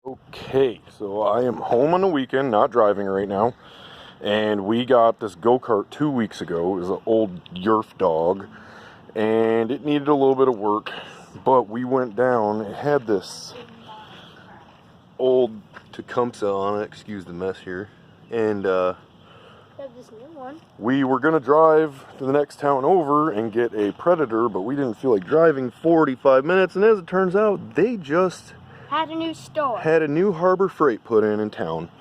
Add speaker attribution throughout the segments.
Speaker 1: Okay, so I am home on the weekend, not driving right now, and we got this go-kart 2 weeks ago. It was an old Yerf dog, and it needed a little bit of work, but we went down. It had this old Tecumseh on it, excuse the mess here, and
Speaker 2: this new one.
Speaker 1: We were going to drive to the next town over and get a Predator, but we didn't feel like driving 45 minutes, and as it turns out, they just
Speaker 2: had a new store.
Speaker 1: Had a new Harbor Freight put in town.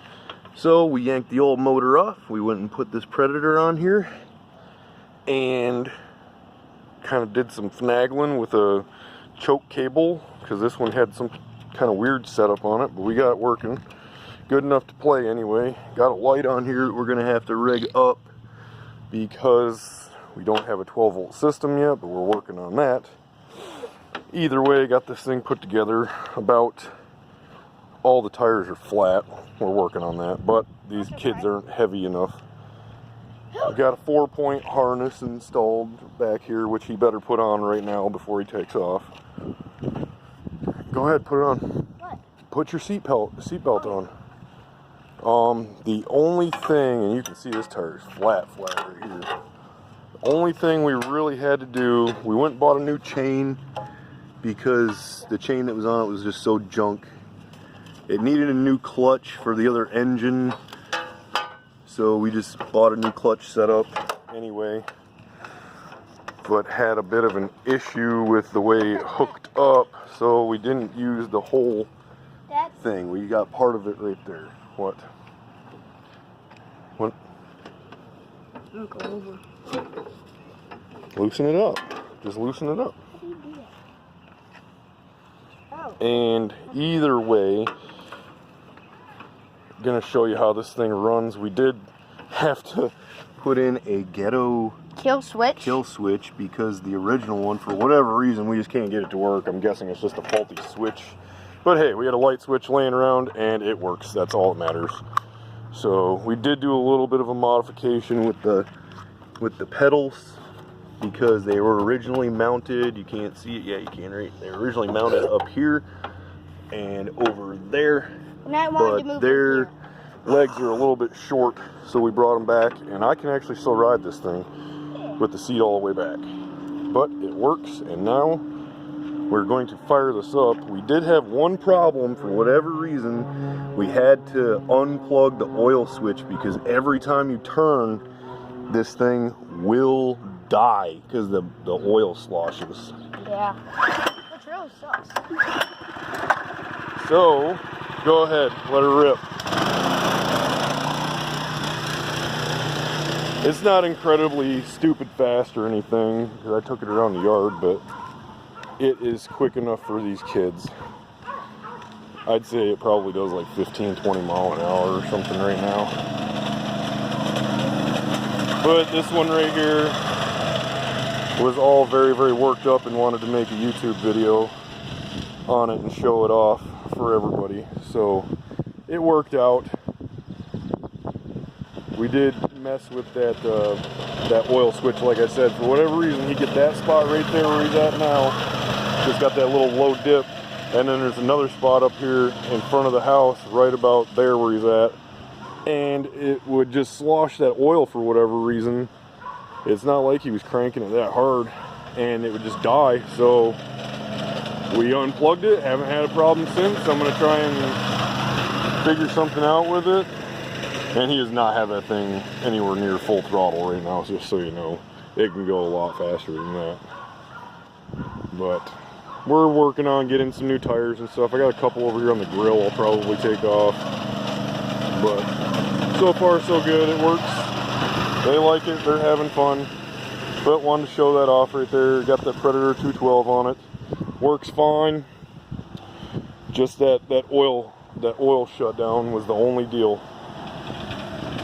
Speaker 1: So we yanked the old motor off. We went and put this Predator on here and kind of did some finagling with a choke cable, because this one had some kind of weird setup on it, but we got it working good enough to play anyway. Got a light on here that we're going to have to rig up because we don't have a 12-volt system yet, but we're working on that. Either way, got this thing put together. About all the tires are flat. We're working on that, but these kids aren't heavy enough. We've got a 4-point harness installed back here, which he better put on right now before he takes off. Go ahead, put it on.
Speaker 2: What?
Speaker 1: Put your seatbelt on. The only thing, and you can see this tire is flat right here. The only thing we really had to do, we went and bought a new chain because the chain that was on it was just so junk. It needed a new clutch for the other engine, so we just bought a new clutch setup anyway, but had a bit of an issue with the way it hooked up, so we didn't use the whole thing. We got part of it right there. What? What?
Speaker 2: Go over.
Speaker 1: Loosen it up. Just loosen it up.
Speaker 2: How do you do that? Oh.
Speaker 1: And either way, I'm gonna show you how this thing runs. We did have to put in a ghetto
Speaker 2: kill switch
Speaker 1: because the original one, for whatever reason, we just can't get it to work. I'm guessing it's just a faulty switch. But hey, we had a light switch laying around and it works. That's all that matters. So we did do a little bit of a modification with the pedals because they were originally mounted. You can't see it yet. You can, right? They were originally mounted up here and over there.
Speaker 2: And I wanted to move
Speaker 1: their legs are a little bit short, so we brought them back, and I can actually still ride this thing with the seat all the way back. But it works, and now we're going to fire this up. We did have one problem. For whatever reason, we had to unplug the oil switch because every time you turn, this thing will die because the oil sloshes.
Speaker 2: Yeah, which really sucks.
Speaker 1: So, go ahead, let her rip. It's not incredibly stupid fast or anything, because I took it around the yard, but it is quick enough for these kids. I'd say it probably does like 15-20 miles an hour or something right now. But this one right here was all very, very worked up and wanted to make a YouTube video on it and show it off for everybody. So it worked out. We did mess with that oil switch, like I said. For whatever reason, you get that spot right there where he's at now. Just got that little low dip, and then there's another spot up here in front of the house right about there where he's at, and it would just slosh that oil for whatever reason. It's not like he was cranking it that hard, and it would just die. So we unplugged it, haven't had a problem since. I'm going to try and figure something out with it. And he does not have that thing anywhere near full throttle right now, just so you know. It can go a lot faster than that. But we're working on getting some new tires and stuff. I got a couple over here on the grill I'll probably take off. But so far so good, it works. They like it, they're having fun. But wanted to show that off right there. Got that Predator 212 on it. Works fine. Just that oil shutdown was the only deal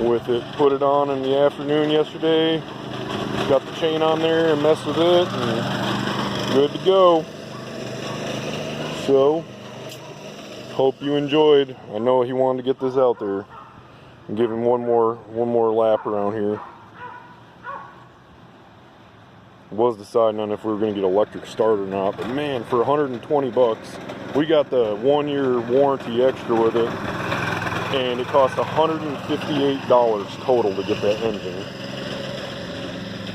Speaker 1: with it. Put it on in the afternoon yesterday. Got the chain on there and messed with it, and good to go. So, hope you enjoyed. I know he wanted to get this out there and give him one more lap around here. Was deciding on if we were going to get electric start or not, but man, for 120 bucks, we got the 1-year warranty extra with it, and it cost $158 total to get that engine.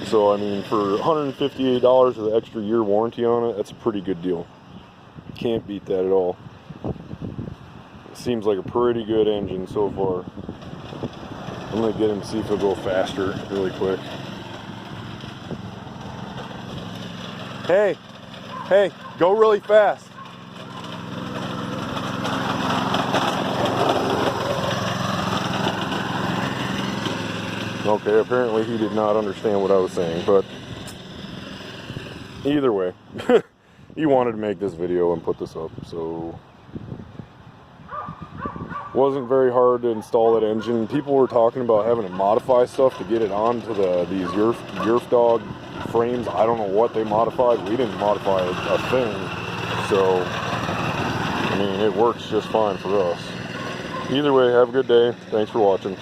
Speaker 1: So I mean, for $158 with an extra year warranty on it, that's a pretty good deal. Can't beat that at all. It seems like a pretty good engine so far. I'm gonna get him to see if he'll go faster really quick. Hey, hey, go really fast. Okay, apparently he did not understand what I was saying, but either way, he wanted to make this video and put this up, so wasn't very hard to install that engine. People were talking about having to modify stuff to get it onto these Yerf Dog frames. I don't know what they modified. We didn't modify a thing, so I mean, it works just fine for us. Either way, have a good day. Thanks for watching.